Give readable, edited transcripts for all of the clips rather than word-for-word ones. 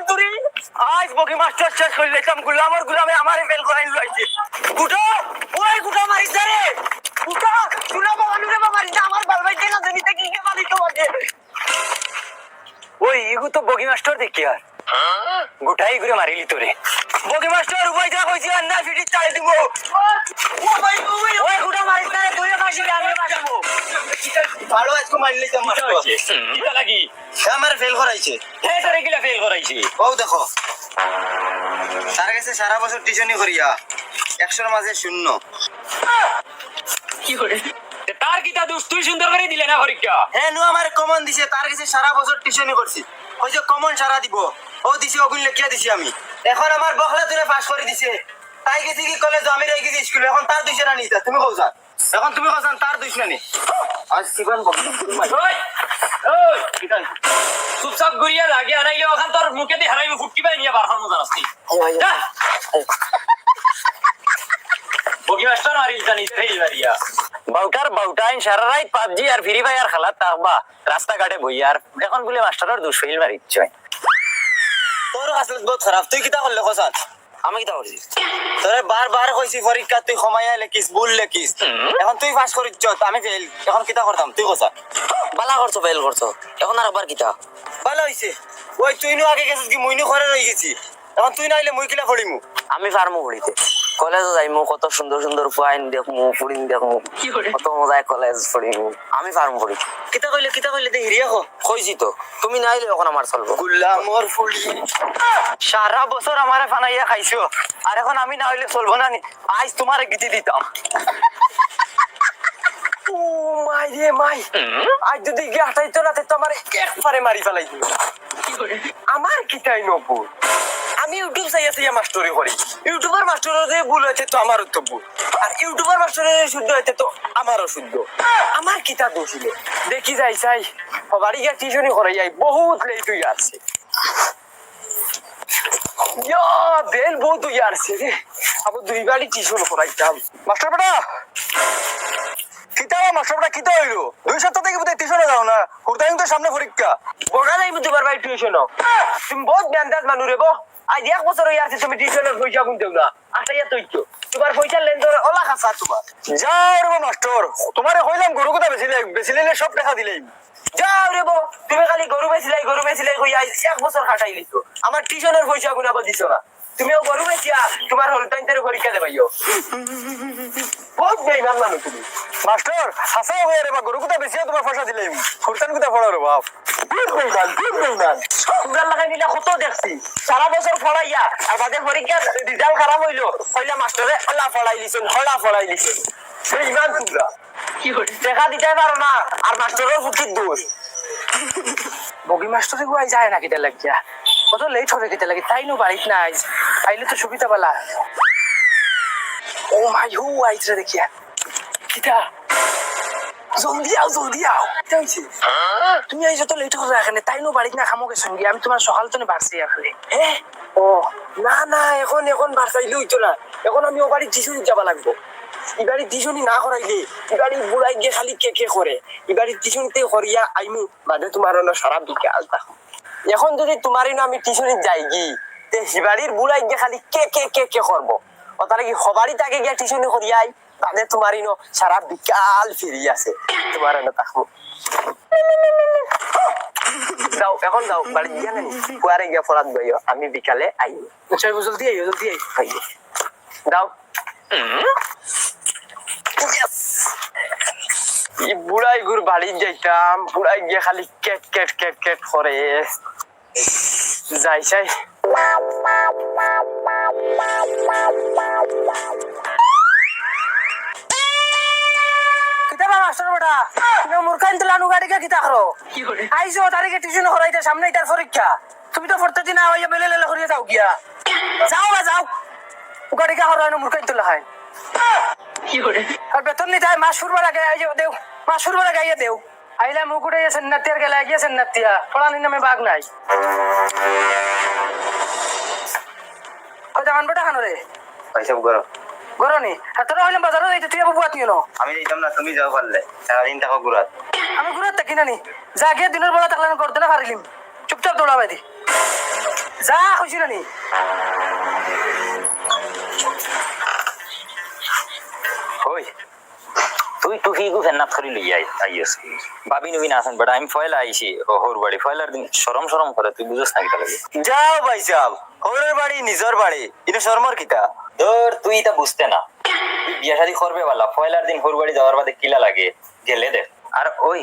তুই আজ বকি মাস্টার শেষ করে লেখাম গুলামর গুলামে আমারে ফেল করাই লইছে গুটো ওই গুটো মারিস রে গুটো তুলা বাবানুরে মারিস আমার বালবাই কেন জমিতে কি কে মারি তো বলে ওই ইগু তো বগি মাস্টার দেখি আর গোটাই করে মারিলি তোরে বগি মাস্টার উপায় যা কইছি আর না ফিটি চাই দিব ও ভাই ওই গুটো মারিস রে তুই ফাঁসি আমি বাঁচাবো ভালো আজকে মারলি তো মাস্টার কিটা লাগি আমার ফেল করাইছে হে তোরে কিলা ফেল করাইছে ও দেখো তার কাছে সারা বছর টিউশনি করিয়া 100 এর মাঝে 0 কি করে তার কিটা দোষ তুই সুন্দর করে দিলে না পরীক্ষা হ্যাঁ নু আমার কমন দিছে তার কাছে সারা বছর টিউশনি করছি ওই যে কমন সারা দিব ও দিছে ওগুন লেখিয়া দিছি আমি এখন আমার বখলা তুলে পাস করে দিছে তাই গেছি কি কলেজ আমি রই গেছি স্কুলে এখন তার দুইশ না নিতা তুমি কওছা এখন তুমি কওছান তার দুইশ না নি আজ জীবন বন্ধ ওই ওই কিটা চুপচাপ গুড়িয়া লাগে আনাইলে ওখান তোর মুখে দিয়ে হারাইবে ফুটকি পাই নিয়ে বার হনো জানাস যা বগি মাস্টার মারি জানি ফেল মারিয়া বাউটার বাউটাইন সারা রাত পাবজি আর ফ্রি ফায়ার খেলা তাকবা রাস্তা ঘাটে বই আর এখন বলে মাস্টারের দোষ ফেল মারিছ তোর আসলে বহুত খারাপ তুই কিটা করলে কসান আমি কিটা করছি তোরে বারবার কইছি পরীক্ষা তুই সময় লেখিস ভুল লেখিস এখন তুই পাস করিছ আমি ফেল এখন কিটা করতাম তুই কসা বালা করছো ফেল করছো এখন আর আবার কিটা ভালো হইছে ওই তুই নু আগে গেছিস কি মুইনু ঘরে রই গেছি এখন তুই না আইলে মুই কিলা পড়িমু আমি ফার্মু পড়িতে কলেজে যাইমু কত সুন্দর সুন্দর ফাইন দেখমু পুরিন দেখমু কত মজায় কলেজ পড়িমু আমি ফার্মু পড়ি কিটা কইলে দে হিরিয়া কইছি তো তুমি না আইলে এখন আমার চলবো গুলামর ফুলি সারা বছর আমারে ফানাইয়া খাইছো আর এখন আমি না হইলে চলবো না নি আজ তোমারে গিটি দিতাম ও মাই রে মাই আজ যদি গিয়ে হাঁটাইতো না তো আমার একবারে মারি ফেলাই দিল আমার কিটাই নবু আমি ইউটিউব চাইয়া মাস্টারি করি ইউটিউবার মাস্টারের যে ভুল হয়েছে তো আমারও তো ভুল আর ইউটিউবার মাস্টারের শুদ্ধ হয়েছে তো আমারও শুদ্ধ আমার কিতা দোষ ছিল দেখি যাই চাই বাড়ি গিয়ে টিউশনি করাই যাই বহুত লেট হয়ে আসছে বেল বহুত হয়ে আসছে রে আবার 2 বাড়ি টিউশন করাইতাম মাস্টার বেটা কিতা মাস্টার বেটা কিতা হইলো 2 সপ্তাহ থেকে বোধহয় টিউশনে যাও না কোথায় তো সামনে পরীক্ষা বগা যাইব 2 বার বাড়ি টিউশন তুমি বহুত জ্ঞানদাস মানুষ রে গো আজ 1 বছর হয়ে আসছে তুমি টিউশনের পয়সা গুনতেও না আসাইয়া তৈছো তোমার পয়সা লেনদেন ওলা খাসা তোমার যাও রে মাস্টার তোমারে কইলাম গরু কথা বেচিলে সব টাকা দিলেই যাও রে বো তুমি খালি গরু বেচিলাই কইয়া 1 বছর খাটাই লিছো আমার টিউশনের পয়সা গুনাবো দিছো না তুমিও গরু বেচিয়া তোমার হলটাইনটারে পরীক্ষা দেবাইও বহুত বেইমান মানুষ তুমি মাস্টার হাসা হয়ে রে বা গরু কথা বেচিয়া তোমার পয়সা দিলেই হলটাইন কথা পড়া রে বাপ সুগার লাগাই নিলে কত দেখছি সারা বছর ফলাইয়া আর বাদে পরীক্ষার রেজাল্ট খারাপ হইলো কইলা মাস্টারে আল্লাহ ফলাই লিছেন হলা ফলাই লিছেন সেই ইমান তোমরা কি হল দেখা দিতে পারো না আর মাস্টারের ফুটির দোষ বগি মাস্টারে গুয়াই যায় না কিটা লাগিয়া কত লেট হবে কিটা লাগি তাই নো বাড়িত না আইস আইলে তো সুবিধা পালা ও মাই হু আইছে দেখিয়া কিটা জলদি আও তুমি আইছো তো লেট করে এখানে তাই নো বাড়িত না খামোকে সঙ্গে আমি তোমার সকাল তো বাড়ছি এখানে ও না এখন বাড়াইলে হইতো না এখন আমি ও বাড়ি টিউশনি যাবা লাগবো এই বাড়ি টিউশনি না করাইলে এই বাড়ি বুড়াই গিয়ে খালি কে করে এই বাড়ি টিউশনিতে করিয়া আইমু বাদে তোমার সারা বিকাল থাকো এখন যদি তোমারই না আমি টিউশনি যাই গি তে হিবাড়ির বুড়াই গিয়ে খালি কে করবো ও তাহলে কি হবারই তাকে গিয়ে টিউশনি করিয়াই বাদে তোমারই ন সারা বিকাল ফিরি আছে তোমার না থাকবো দাও এখন দাও বাড়ি গিয়া নেই কুয়ারে গিয়া ফরাত বইও আমি বিকালে আইব জলদি আই দাও বুড়াই গুর বাড়ি যাইতাম বুড়াই গিয়া খালি কেট করে যাই চাই কিতাবা মাস্টার বেটা তুমি মূর্খাইন তো লানু গাড়ি কে কিতা করো আইসো তারিখে টিউশন করাইতে সামনে তার পরীক্ষা তুমি তো পড়তে দিনা হইয়া বেলে লেলে করিয়া যাও গিয়া যাও গাড়ি কে হরাই না মূর্খাইন তো লাহাই কি করে আর বেতন নিতে হয় মাস ফুরবার আগে আইজো দেও মাস ফুরবার আগে আইয়া দেও আইলা মুকুটে গেছেন নাতিয়ার গেলে গিয়েছেন নাতিয়া পড়ানি নামে বাঘ নাই ওই জামান বেটা খানো রে এইসব করো গরনি আর তোরা হইলাম বাজারে যাইতে তুই বুয়াত নিও না আমি যাইতাম না তুমি যাও পারলে সারাদিন থাকো ঘুরাত আমি ঘুরাত থাকি না নি যা গিয়ে দিনের বেলা থাকলে আমি করতে না পারিলিম চুপচাপ দৌড়া বাইদি যা খুশি রানি ওই তুই টুকি গু ফেন্নাত করি লই আইস ভাবি নবীন আছেন বেটা আমি ফয়লা আইছি হোর বাড়ি ফয়লার দিন শরম শরম করে তুই বুঝছ না কিতা লাগে যাও ভাই সাহেব হোরের বাড়ি নিজর বাড়ি এটা শর্মর কিতা তোর তুই এটা বুঝতে না তুই বিয়া শাদি করবে বালা ফয়লার দিন হোর বাড়ি যাওয়ার বাদে কিলা লাগে গেলে দে আর ওই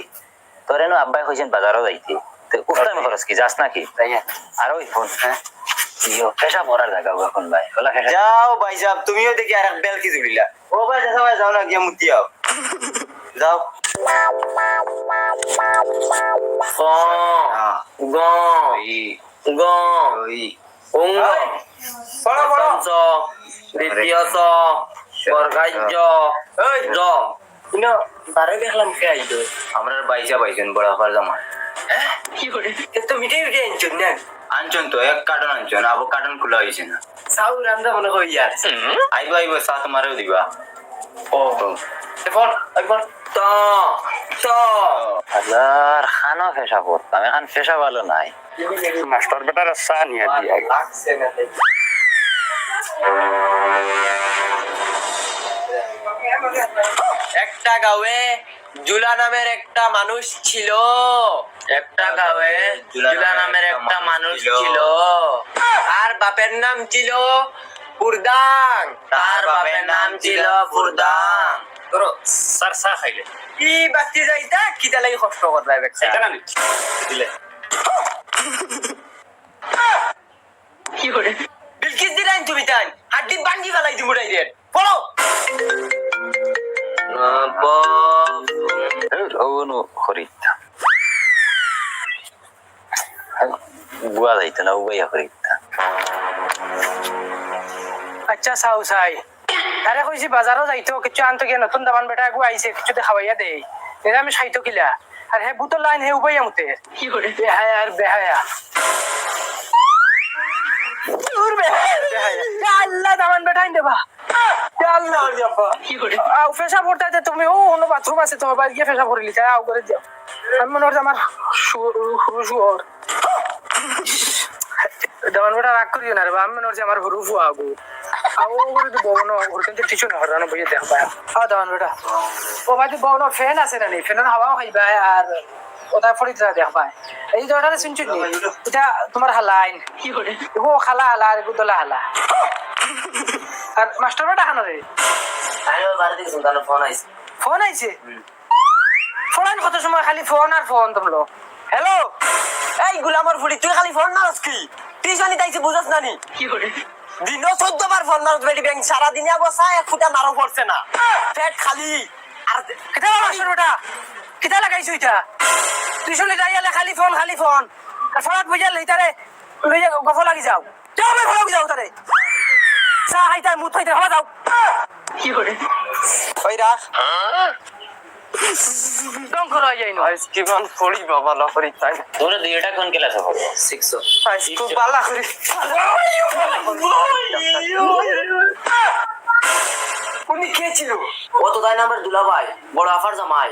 তোর এনো আব্বাই কইছেন বাজারও যাইতে তো উফতামি খরচ কি যাস নাকি তাই না? আর ওই ফোন হ্যাঁ ইয়ো পেশা পড়ার জায়গা এখন ভাই ওলা পেশা যাও ভাই সাহেব তুমিও দেখি আর এক বেল কি জুড়িলা ও ভাই সবাই যাও না গিয়ে মুতি যাও যাও গ গ ওই অঙ্গ পড়ো পড়ো দ্বিতীয় বর্গাজ্য জ ইনো বারে দেখলাম কে আইতো আমরা বাইসা পাইছেন বড় আফার জামা কি করে তো মিটাই মিটাই আনছুন না আনছন তো এক কার্টন আনছন আবার কার্টন খোলা হয়েছে না সাউ রান্দা মনে কই ইয়ার আইবো আইবো চা তোমারও দিবা ও ফোন একবার ত ত হাজার খানো পেশা পড়তাম এখন পেশা ভালো নাই মাস্টার বেটার চা নিয়ে দিয়া একটা গাঁয়ে জুলা নামের একটা মানুষ ছিল একটা গাঁয়ে জুলা নামের একটা মানুষ ছিল আর বাপের নাম ছিল পুরদাং তার বাপের নাম ছিল ফুরদাং ধরো স্যার চা খাইলে কি বাতি যাইতা কিটা লাগি কষ্ট করবা এটা না দিলে কি করে বিলকিস দিলেন তুমি তাই হাড্ডি বাঙ্গি ফেলাই দিমু ডাইরেক্ট পড়ো ওনো খরিদা বুয়া যাইতো না উবাইয়া খরিদা আচ্ছা সাউ সাই তারে কইছি বাজারও যাইতো কিছু আনতো গিয়ে নতুন দামান বেটা আগু আইছে কিছু খাওয়াইয়া দেই এরা আমি খাইতো কিলা আর হে বুতর লাইন হে উবাইয়া মুতে কি করে বেহায়া আর বেহায়া আল্লাহ দামান বেটা আইন দেবা আল্লাহ কি করে আও ফেসা পড়তে তুমি ও অন্য বাথরুম আছে তোমার বাড়ি গিয়ে ফেসা পড়লি তাই আও করে দিও আমি মনে হচ্ছে আমার শুয়োর দামান বেটা রাগ করিও না রে আমি মনে হচ্ছে আমার হুরু ফুয়া আগু আও করে তো বউনো ওর কিন্তু কিছু না হরানো বইয়ে দেখ ভাই দামান বেটা ও ভাই বউনো ফ্যান আছে না নি ফ্যানের হাওয়াও খাইবা আর ওটা ফরিদরা দেখ ভাই এই দরটা শুনছি নি এটা তোমার হালাইন কি করে ও খালা হালা আর গুদলা হালা আর মাস্টার বেটা খানো রে আমি বাড়ি থেকে শুনতাম ফোন আইছে ফোন আইছে ফোন কত সময় খালি ফোন আর ফোন তোমলো হ্যালো এই গুলামর ফুড়ি তুই খালি ফোন মারস কি টিউশনি তাইছে বুঝছ না নি কি করে দিন 14 বার ফোন মারস বেটি ব্যাংক সারা দিনে বসা এক ফুটা মারো পড়ছে না পেট খালি আর কেটা মাস্টার বেটা কেটা লাগাইছো এটা টিউশনি যাইলে খালি ফোন আর ফোনাত বুঝা লইতারে লইয়া গফ লাগি যাও যাও বে ফলো যাও তারে সা হাইতা মুত হইতে হওয়া যাও কি করে ওই রাখ দম করো যাই না আইসক্রিম পড়ি বাবা লা করি তাই তোরে দুইটা কোন ক্লাস হবে 6 আইসক্রিম বালা করি উনি কে ছিল ও তো তাই নাম্বার দুলাভাই বড় আফার জামাই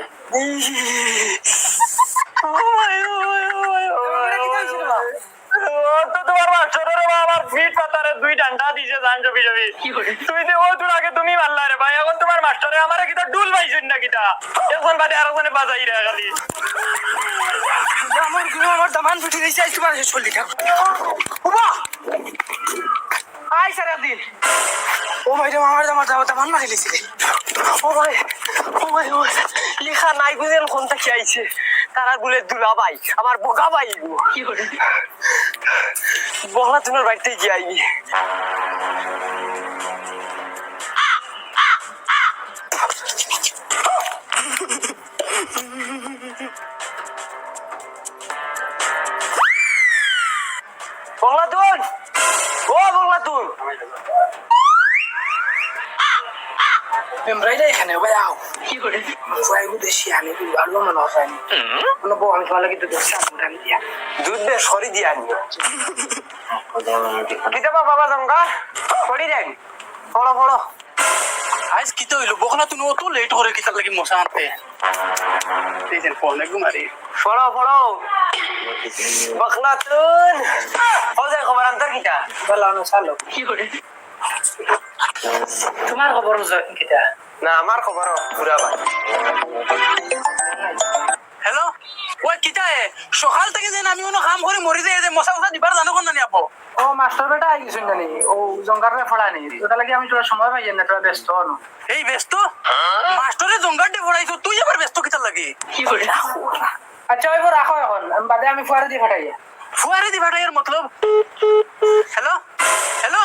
তো তোমার মাস্টারের আমার ফিট পাতারে দুই ডান্ডা দিছে জান জবি জবি তুমি যে ও দূর আগে তুমি মারলা রে ভাই এখন তোমার মাস্টারে আমারে কিটা ডুল পাইছেন না কিটা এখন বাদে আর ওখানে বাজাই রে খালি আমার দামান ফুটি দিছে তোমার শেষ করলি থাক বাবা আই সারা দিন ও ভাই আমার দামান মারি লিছি ও ভাই লিখা নাই বুঝেন কোনটা কি আইছে তারা গুলে দুলা ভাই আমার বোকা ভাই কি করে বহলা তোমার বাড়িতে গিয়ে আইবি বগলাতুন ও বগলাতুন মেমরাইলে এখানে ভাই আও কি করে ভাই দেশি আমি ভালো মনে হয় কোনো বউ আমি তোমার লাগে দুধ সামনে দিয়া দুধ দে সরি দিয়া আনি কিতাবা বাবা জঙ্গা পড়ি দেন পড়ো পড়ো আজ কি তো হইলো বকনা তুমি অত লেট করে কিতার লাগি মশা আনতে এই যে ফোন লাগু মারি পড়ো পড়ো বকনা তুন ও যে খবর আনতে বেলানো চালো তোমার খবর কিটা না আমার খবর পুরা ভাই হ্যালো ওই কিতা সকাল থেকে যেন আমি কোনো কাম করে মরি যাই যে মশা উঠা দিবার জানো কোন জানি আপো ও মাস্টার বেটা আই গেছেন জানি ও জঙ্গারে ফড়ানি ওটা লাগি আমি তোরা সময় পাই না তোরা ব্যস্ত হন এই ব্যস্ত মাস্টারে জঙ্গার ডে পড়াইছো তুই আবার ব্যস্ত কিতা লাগি আচ্ছা ওই রাখো এখন আমি বাদে আমি ফুয়ারে দিয়ে ফাটাই ফুয়ারে দি ভাটাইয়ের মতলব হ্যালো হ্যালো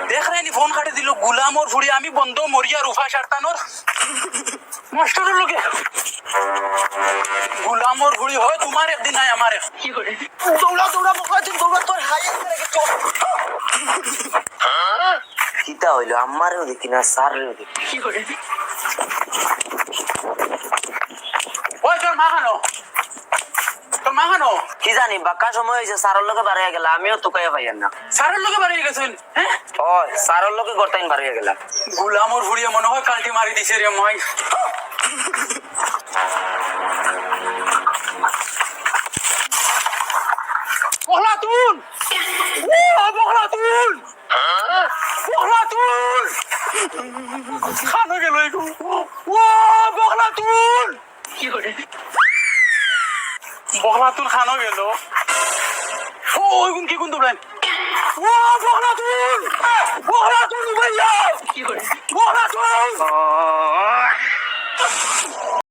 দেখ রে নি ফোন কাটে দিল গুলামর ফুড়ি আমি বন্ধ মরিয়া রুফা শার্তানোর মাস্টারের লোকে গুলামর ফুড়ি হয় তোমার একদিন নাই আমার দৌড়া দৌড়া বকাচ্ছেন দৌড়া তোর হাই কিতা হইলো আমারও দেখি না স্যারেও দেখি ওই তোর মা খানো তোর মা খানো কি জানি বাক্কা সময় হয়েছে স্যারের লোকে বাড়িয়ে গেল আমিও তোকাইয়া পাইয়ান না সারের লোকে বাড়িয়ে গেছেন হ্যাঁ ও স্যারের লোকে গর্তাইন বাড়িয়ে গেলাম গুলামর ফুড়িয়ে মনে হয় কালটি মারি দিছে রে মাই বহলাতুন ও বহলাতুন বহলাতুন খানো গেল ও বহলাতুন বহলাতুন খানো গেল ও ওই গুন কি গুন দুবলেন ও বহলাতুন বহলাতুন ভাইয়া বহলাতুন